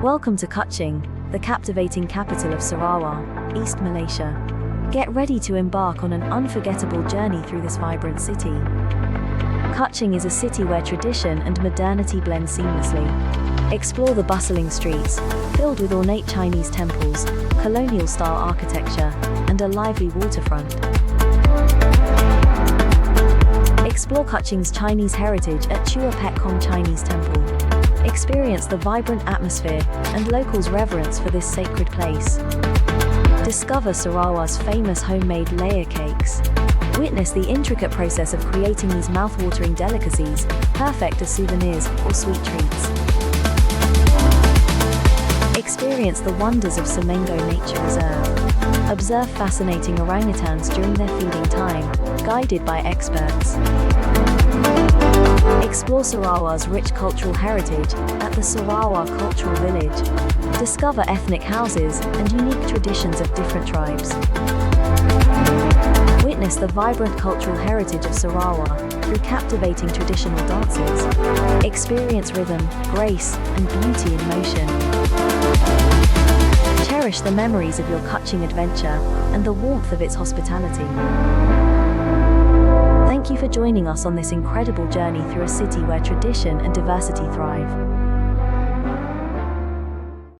Welcome to Kuching, the captivating capital of Sarawak, East Malaysia. Get ready to embark on an unforgettable journey through this vibrant city. Kuching is a city where tradition and modernity blend seamlessly. Explore the bustling streets, filled with ornate Chinese temples, colonial-style architecture, and a lively waterfront. Explore Kuching's Chinese heritage at Chua Pek Kong Chinese Temple. Experience the vibrant atmosphere and locals' reverence for this sacred place. Discover Sarawak's famous homemade layer cakes. Witness the intricate process of creating these mouth-watering delicacies, perfect as souvenirs or sweet treats. Experience the wonders of Semengo Nature Reserve. Observe fascinating orangutans during their feeding time, guided by experts. Explore Sarawak's rich cultural heritage at the Sarawak Cultural Village. Discover ethnic houses and unique traditions of different tribes. Witness the vibrant cultural heritage of Sarawak through captivating traditional dances. Experience rhythm, grace, and beauty in motion. Cherish the memories of your Kuching adventure and the warmth of its hospitality. Thank you for joining us on this incredible journey through a city where tradition and diversity thrive.